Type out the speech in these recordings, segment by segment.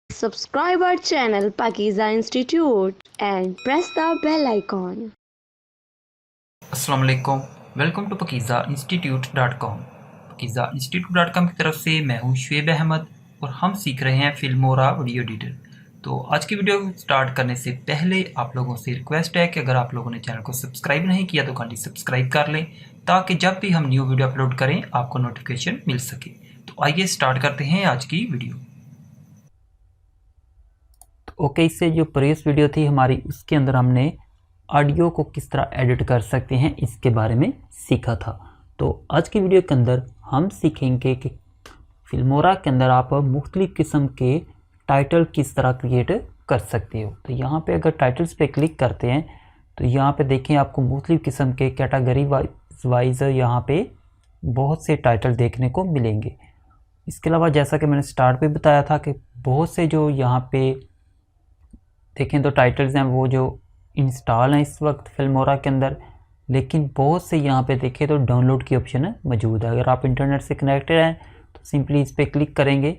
Subscribe our channel Pakiza Institute and press the bell icon. अस्सलाम वालेकुम, welcome to pakizainstitute.com। pakizainstitute.com की तरफ से मैं हूं शुएब अहमद और हम सीख रहे हैं फिल्मोरा वीडियो एडिटर। तो आज की वीडियो स्टार्ट करने से पहले आप लोगों से रिक्वेस्ट है कि अगर आप लोगों ने चैनल को सब्सक्राइब नहीं किया तो काइंडली सब्सक्राइब कर लें ताकि जब भी हम न्यू वीडियो अपलोड करें आपको नोटिफिकेशन मिल सके। तो आइए स्टार्ट करते हैं आज की वीडियो। ओके, इससे जो प्रीवियस वीडियो थी हमारी उसके अंदर हमने ऑडियो को किस तरह एडिट कर सकते हैं इसके बारे में सीखा था। तो आज की वीडियो के अंदर हम सीखेंगे कि फिल्मोरा के अंदर आप मुख्तलिफ़ किस्म के टाइटल किस तरह क्रिएट कर सकते हो। तो यहाँ पे अगर टाइटल्स पे क्लिक करते हैं तो यहाँ पे देखें आपको मुख्तलिफ़ किस्म के कैटेगरी वाइज यहाँ पे बहुत से टाइटल देखने को मिलेंगे। इसके अलावा जैसा कि मैंने स्टार्ट पे बताया था कि बहुत से जो यहाँ पे देखें तो टाइटल्स हैं वो जो इंस्टॉल हैं इस वक्त फिल्मोरा के अंदर, लेकिन बहुत से यहाँ पे देखें तो डाउनलोड की ऑप्शन मौजूद है। अगर आप इंटरनेट से कनेक्टेड हैं तो सिंपली इस पर क्लिक करेंगे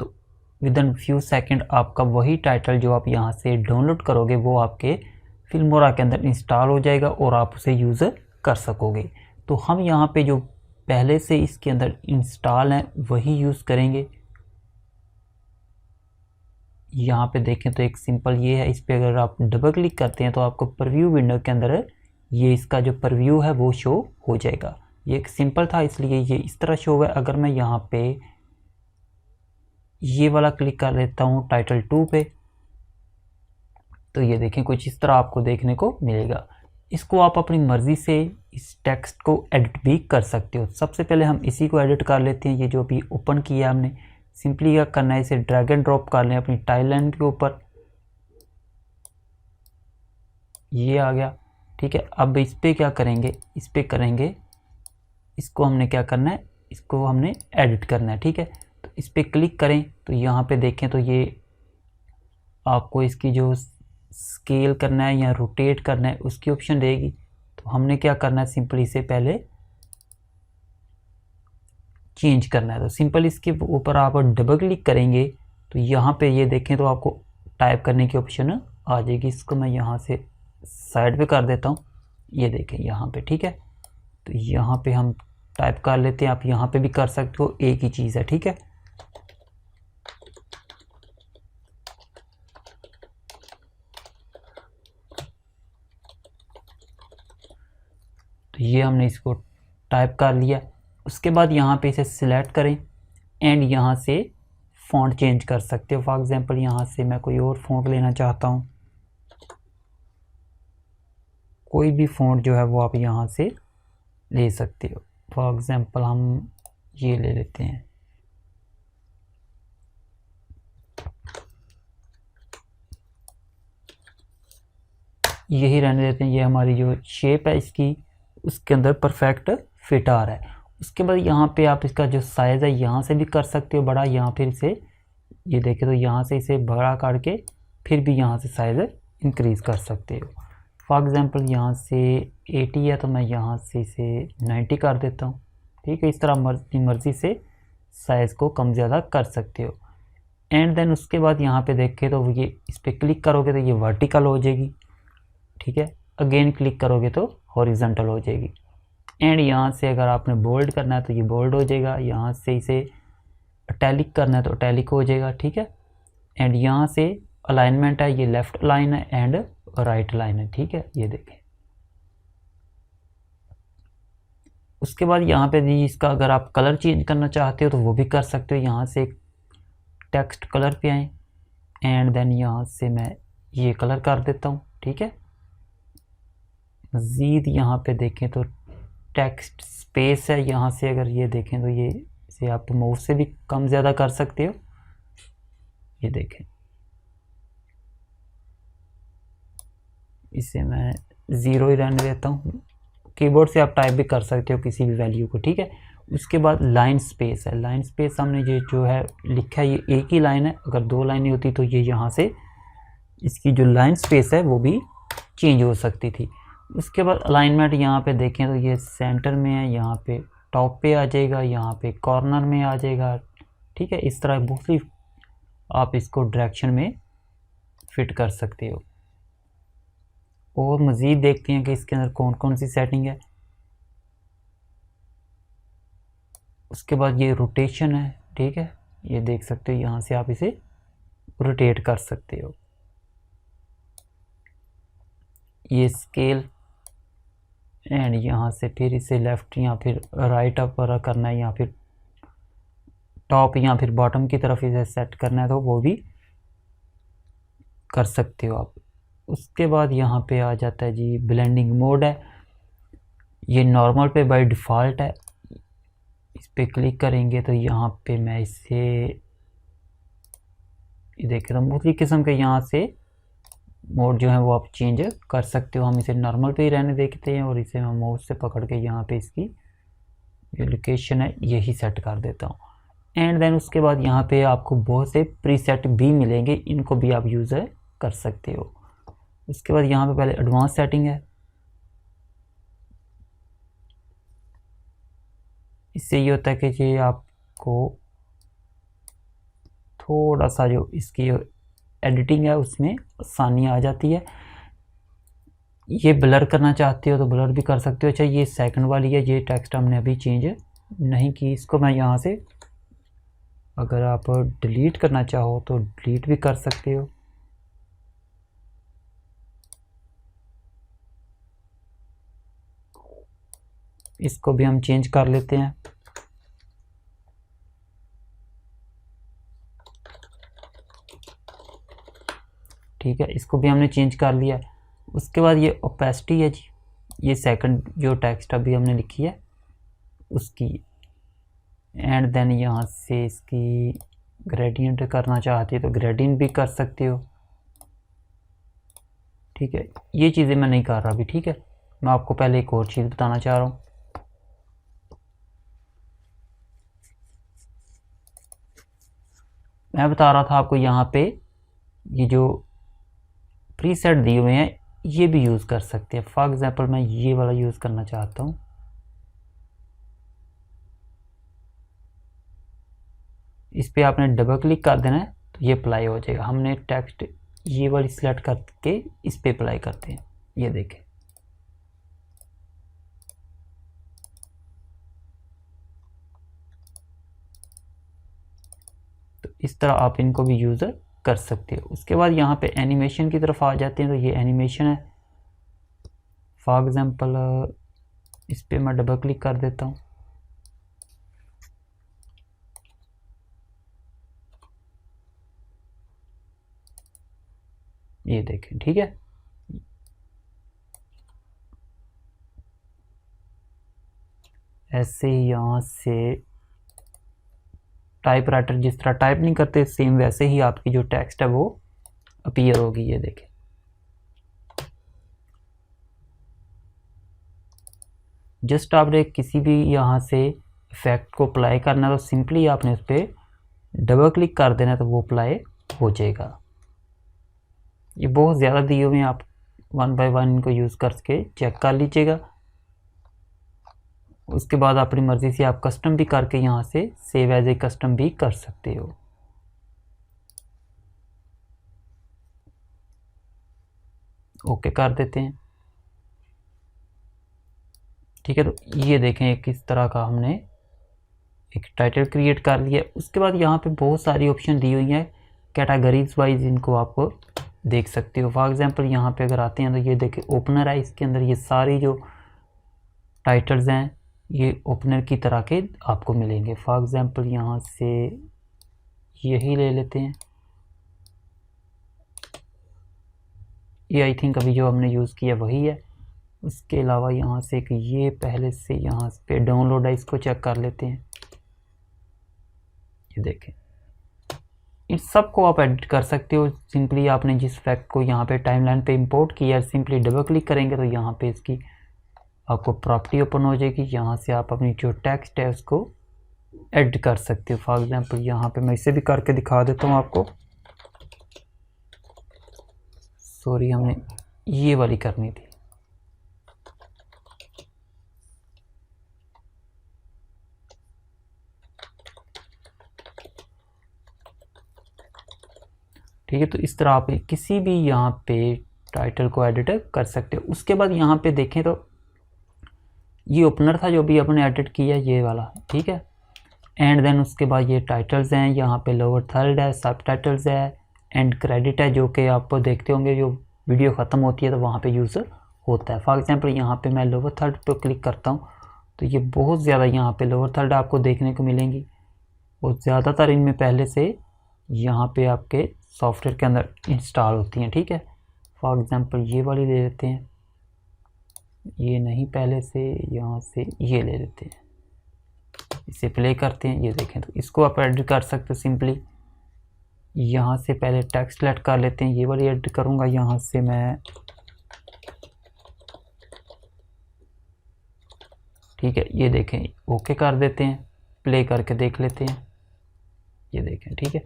तो विद इन फ्यू सेकंड आपका वही टाइटल जो आप यहाँ से डाउनलोड करोगे वो आपके फिल्मोरा के अंदर इंस्टॉल हो जाएगा और आप उसे यूज़ कर सकोगे। तो हम यहाँ पे जो पहले से इसके अंदर इंस्टॉल हैं वही यूज़ करेंगे। यहाँ पे देखें तो एक सिंपल ये है, इस पर अगर आप डबल क्लिक करते हैं तो आपको प्रीव्यू विंडो के अंदर ये इसका जो प्रीव्यू है वो शो हो जाएगा। ये एक सिंपल था इसलिए ये इस तरह शो हुआ है। अगर मैं यहाँ पे ये वाला क्लिक कर लेता हूँ टाइटल 2 पे तो ये देखें कुछ इस तरह आपको देखने को मिलेगा। इसको आप अपनी मर्ज़ी से इस टेक्स्ट को एडिट भी कर सकते हो। सबसे पहले हम इसी को एडिट कर लेते हैं। ये जो अभी ओपन किया हमने, सिंपली क्या करना है इसे ड्रैग एंड ड्रॉप कर लें अपनी टाइमलाइन के ऊपर। ये आ गया, ठीक है। अब इस पर क्या करेंगे, इस पर करेंगे इसको हमने क्या करना है, इसको हमने एडिट करना है, ठीक है। तो इस पर क्लिक करें तो यहाँ पे देखें तो ये आपको इसकी जो स्केल करना है या रोटेट करना है उसकी ऑप्शन देगी। तो हमने क्या करना है, सिंपली से पहले चेंज करना है। तो सिंपल इसके ऊपर आप डबल क्लिक करेंगे तो यहाँ पे ये देखें तो आपको टाइप करने की ऑप्शन आ जाएगी। इसको मैं यहाँ से साइड पे कर देता हूँ, ये देखें यहाँ पे, ठीक है। तो यहाँ पे हम टाइप कर लेते हैं, आप यहाँ पे भी कर सकते हो, एक ही चीज़ है, ठीक है। तो ये हमने इसको टाइप कर लिया। उसके बाद यहाँ पे इसे सिलेक्ट करें एंड यहाँ से फ़ॉन्ट चेंज कर सकते हो। फॉर एग्ज़ाम्पल यहाँ से मैं कोई और फ़ॉन्ट लेना चाहता हूँ, कोई भी फ़ॉन्ट जो है वो आप यहाँ से ले सकते हो। फॉर एग्ज़ाम्पल हम ये ले लेते हैं, यही रहने देते हैं। ये हमारी जो शेप है इसकी उसके अंदर परफेक्ट फिट आ रहा है। उसके बाद यहाँ पे आप इसका जो साइज़ है यहाँ से भी कर सकते हो बड़ा, यहाँ फिर से ये देखें तो यहाँ से इसे बड़ा करके फिर भी यहाँ से साइज़ इंक्रीज़ कर सकते हो। फॉर एग्ज़ाम्पल यहाँ से 80 है तो मैं यहाँ से इसे 90 कर देता हूँ, ठीक है। इस तरह मर्ज़ी से साइज़ को कम ज़्यादा कर सकते हो। एंड देन उसके बाद यहाँ पे देखें तो ये इस पर क्लिक करोगे तो ये वर्टिकल हो जाएगी, ठीक है। अगेन क्लिक करोगे तो हॉरिजॉन्टल हो जाएगी। एंड यहाँ से अगर आपने बोल्ड करना है तो ये बोल्ड हो जाएगा, यहाँ से इसे अटैलिक करना है तो अटैलिक हो जाएगा, ठीक है। एंड यहाँ से अलाइनमेंट है, ये लेफ़्ट अलाइन है एंड राइट अलाइन है, ठीक है। ये देखें। उसके बाद यहाँ पे भी इसका अगर आप कलर चेंज करना चाहते हो तो वो भी कर सकते हो। यहाँ से टेक्स्ट कलर पे आए एंड देन यहाँ से मैं ये कलर कर देता हूँ, ठीक है। मज़ीद यहाँ पे देखें तो टेक्स्ट स्पेस है, यहाँ से अगर ये देखें तो ये इसे आप माउस से भी कम ज़्यादा कर सकते हो। ये देखें, इसे मैं 0 ही रहने देता हूँ। कीबोर्ड से आप टाइप भी कर सकते हो किसी भी वैल्यू को, ठीक है। उसके बाद लाइन स्पेस है, लाइन स्पेस हमने ये जो है लिखा है ये एक ही लाइन है, अगर 2 लाइनें होती तो ये यहाँ से इसकी जो लाइन स्पेस है वो भी चेंज हो सकती थी। उसके बाद अलाइनमेंट यहाँ पे देखें तो ये सेंटर में है, यहाँ पे टॉप पे आ जाएगा, यहाँ पे कॉर्नर में आ जाएगा, ठीक है। इस तरह मुख्तलिफ आप इसको डायरेक्शन में फिट कर सकते हो। और मज़ीद देखते हैं कि इसके अंदर कौन कौन सी सेटिंग है। उसके बाद ये रोटेशन है, ठीक है, ये देख सकते हो, यहाँ से आप इसे रोटेट कर सकते हो। ये स्केल एंड यहाँ से फिर इसे लेफ़्ट या फिर राइट अप करना है या फिर टॉप या फिर बॉटम की तरफ इसे सेट करना है तो वो भी कर सकते हो आप। उसके बाद यहाँ पे आ जाता है जी ब्लेंडिंग मोड है, ये नॉर्मल पे बाय डिफ़ॉल्ट है। इस पर क्लिक करेंगे तो यहाँ पे मैं इसे देख रहा हूँ उसी किस्म के यहाँ से मोड जो है वो आप चेंज कर सकते हो। हम इसे नॉर्मल पे ही रहने देखते हैं और इसे मैं माउस से पकड़ के यहाँ पे इसकी जो लोकेशन है यही सेट कर देता हूँ। एंड देन उसके बाद यहाँ पे आपको बहुत से प्रीसेट भी मिलेंगे, इनको भी आप यूज़ कर सकते हो। उसके बाद यहाँ पे पहले एडवांस सेटिंग है, इससे ये होता है कि ये आपको थोड़ा सा जो इसकी एडिटिंग है उसमें आसानी आ जाती है। ये ब्लर करना चाहते हो तो ब्लर भी कर सकते हो। अच्छा ये सेकंड वाली है, ये टेक्स्ट हमने अभी चेंज नहीं की, इसको मैं यहाँ से अगर आप डिलीट करना चाहो तो डिलीट भी कर सकते हो। इसको भी हम चेंज कर लेते हैं। ठीक है, इसको भी हमने चेंज कर लिया। उसके बाद ये ओपेसिटी है जी, ये सेकंड जो टेक्स्ट अभी हमने लिखी है उसकी। एंड देन यहाँ से इसकी ग्रेडियंट करना चाहते हो तो ग्रेडियंट भी कर सकते हो। ठीक है, ये चीज़ें मैं नहीं कर रहा अभी, ठीक है, मैं आपको पहले एक और चीज़ बताना चाह रहा हूँ। मैं बता रहा था आपको यहाँ पे ये जो प्रीसेट दिए हुए हैं ये भी यूज़ कर सकते हैं। फॉर एग्जांपल मैं ये वाला यूज़ करना चाहता हूँ, इस पर आपने डबल क्लिक कर देना है तो ये अप्लाई हो जाएगा। हमने टेक्स्ट ये वाली सिलेक्ट करके इस पर अप्लाई करते हैं, ये देखें। तो इस तरह आप इनको भी यूज़ कर सकते हो। उसके बाद यहाँ पे एनिमेशन की तरफ आ जाते हैं तो ये एनिमेशन है। फॉर एग्जांपल इस पर मैं डबल क्लिक कर देता हूँ, ये देखें, ठीक है। ऐसे ही यहाँ से टाइप राइटर जिस तरह टाइप नहीं करते सेम वैसे ही आपकी जो टेक्स्ट है वो अपीयर होगी, ये देखें। जस्ट आपने किसी भी यहाँ से इफेक्ट को अप्लाई करना है तो सिंपली आपने उस पर डबल क्लिक कर देना तो वो अप्लाई हो जाएगा। ये बहुत ज़्यादा दिए हुए हैं, आप वन बाय वन इनको यूज़ करके चेक कर लीजिएगा। उसके बाद अपनी मर्ज़ी से आप कस्टम भी करके यहाँ से सेव एज ए कस्टम भी कर सकते हो। ओके कर देते हैं, ठीक है। तो ये देखें किस तरह का हमने एक टाइटल क्रिएट कर लिया। उसके बाद यहाँ पे बहुत सारी ऑप्शन दी हुई हैं कैटेगरीज वाइज, इनको आप देख सकते हो। फॉर एग्जांपल यहाँ पे अगर आते हैं तो ये देखें ओपनर है, इसके अंदर ये सारी जो टाइटल्स हैं ये ओपनर की तरह के आपको मिलेंगे। फॉर एग्जांपल यहाँ से यही ले लेते हैं, ये आई थिंक अभी जो हमने यूज़ किया वही है। उसके अलावा यहाँ से एक ये पहले से यहाँ पे डाउनलोड है, इसको चेक कर लेते हैं। ये देखें, इन सब को आप एडिट कर सकते हो। सिंपली आपने जिस फैक्ट को यहाँ पे टाइमलाइन पे इंपोर्ट किया सिंपली डबल क्लिक करेंगे तो यहाँ पे इसकी आपको प्रॉपर्टी ओपन हो जाएगी। यहाँ से आप अपनी जो टेक्स्ट है उसको एडिट कर सकते हो। फॉर एग्जांपल यहाँ पे मैं इसे भी करके दिखा देता हूँ आपको। सॉरी, हमें ये वाली करनी थी। ठीक है। तो इस तरह आप किसी भी यहाँ पे टाइटल को एडिट कर सकते हो। उसके बाद यहाँ पे देखें तो ये ओपनर था जो भी आपने एडिट किया, ये वाला, ठीक है। एंड देन उसके बाद ये टाइटल्स हैं, यहाँ पे लोअर थर्ड है, सब टाइटल्स है, एंड क्रेडिट है, जो कि आप देखते होंगे जो वीडियो ख़त्म होती है तो वहाँ पे यूज़र होता है। फॉर एग्जांपल यहाँ पे मैं लोअर थर्ड पे क्लिक करता हूँ तो ये बहुत ज़्यादा यहाँ पे लोअर थर्ड आपको देखने को मिलेंगी, और ज़्यादातर इनमें पहले से यहाँ पे आपके सॉफ्टवेयर के अंदर इंस्टॉल होती हैं, ठीक है। फॉर एग्जांपल ये वाली ले लेते हैं, ये नहीं पहले से, यहाँ से ये ले लेते हैं, इसे प्ले करते हैं, ये देखें। तो इसको आप एडिट कर सकते हो सिंपली। यहाँ से पहले टेक्स्ट सेलेक्ट कर लेते हैं, ये वाली एडिट करूँगा, यहाँ से मैं, ठीक है, ये देखें, ओके कर देते हैं, प्ले करके देख लेते हैं, ये देखें, ठीक है।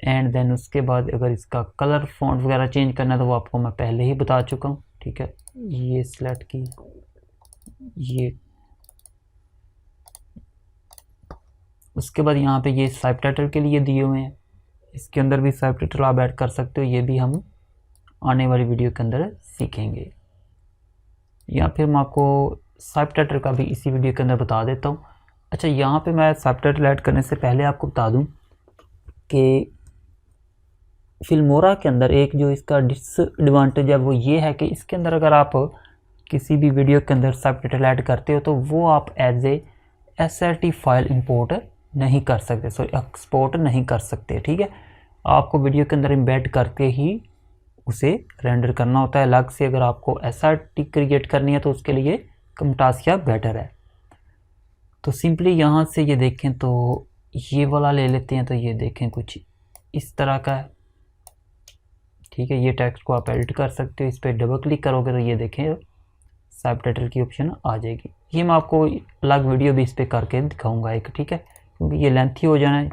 एंड देन उसके बाद अगर इसका कलर फॉन्ट वगैरह चेंज करना है तो वो आपको मैं पहले ही बता चुका हूँ, ठीक है। ये सेलेक्ट की, ये, उसके बाद यहाँ पे ये सब टाइटल के लिए दिए हुए हैं, इसके अंदर भी सब टाइटल आप ऐड कर सकते हो, ये भी हम आने वाली वीडियो के अंदर सीखेंगे। या फिर मैं आपको सब टाइटल का भी इसी वीडियो के अंदर बता देता हूँ। अच्छा, यहाँ पे मैं सब टाइटल ऐड करने से पहले आपको बता दूँ कि फिल्मोरा के अंदर एक जो इसका डिसएडवांटेज है वो ये है कि इसके अंदर अगर आप किसी भी वीडियो के अंदर सब टाइटल ऐड करते हो तो वो आप as a SRT file import नहीं कर सकते, सॉरी एक्सपोर्ट नहीं कर सकते, ठीक है। आपको वीडियो के अंदर एम्बेड करके ही उसे रेंडर करना होता है अलग से। अगर आपको SRT क्रिएट करनी है तो उसके लिए Camtasia बेटर है। तो सिंपली यहाँ से ये देखें तो ये वाला ले लेते हैं, तो ये देखें कुछ इस तरह का है, ठीक है। ये टेक्स्ट को आप एडिट कर सकते हो, इस पर डबल क्लिक करोगे तो ये देखें सब टाइटल की ऑप्शन आ जाएगी। ये मैं आपको अलग वीडियो भी इस पर करके दिखाऊंगा एक, ठीक है, क्योंकि ये लेंथी हो जाना है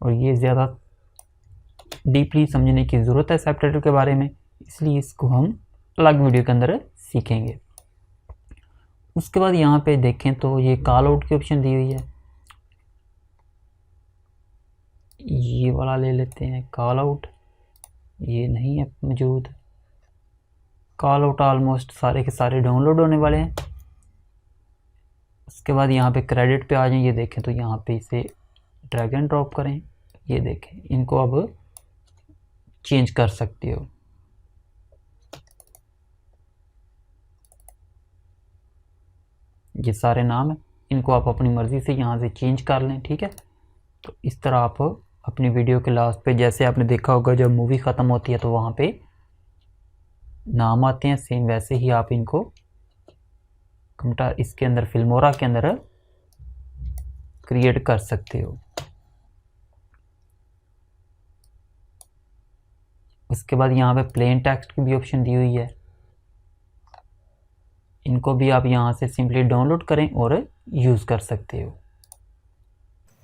और ये ज़्यादा डीपली समझने की ज़रूरत है सब टाइटल के बारे में, इसलिए इसको हम अलग वीडियो के अंदर सीखेंगे। उसके बाद यहाँ पे देखें तो ये कॉल आउट की ऑप्शन दी हुई है, ये वाला ले लेते हैं कॉल आउट, ये नहीं है मौजूद। कॉल आउट ऑलमोस्ट सारे के सारे डाउनलोड होने वाले हैं। उसके बाद यहाँ पे क्रेडिट पे आ जाएं, ये देखें तो यहाँ पे इसे ड्रैग एंड ड्रॉप करें, ये देखें, इनको अब चेंज कर सकते हो। ये सारे नाम हैं, इनको आप अपनी मर्ज़ी से यहाँ से चेंज कर लें, ठीक है। तो इस तरह आप अपनी वीडियो के लास्ट पे, जैसे आपने देखा होगा जब मूवी ख़त्म होती है तो वहाँ पे नाम आते हैं, सेम वैसे ही आप इनको इसके अंदर फिल्मोरा के अंदर क्रिएट कर सकते हो। उसके बाद यहाँ पे प्लेन टेक्स्ट की भी ऑप्शन दी हुई है, इनको भी आप यहाँ से सिंपली डाउनलोड करें और यूज़ कर सकते हो।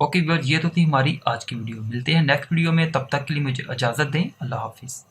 ओके व्यूअर्स, ये तो थी हमारी आज की वीडियो। मिलते हैं नेक्स्ट वीडियो में, तब तक के लिए मुझे इजाज़त दें। अल्लाह हाफिज़।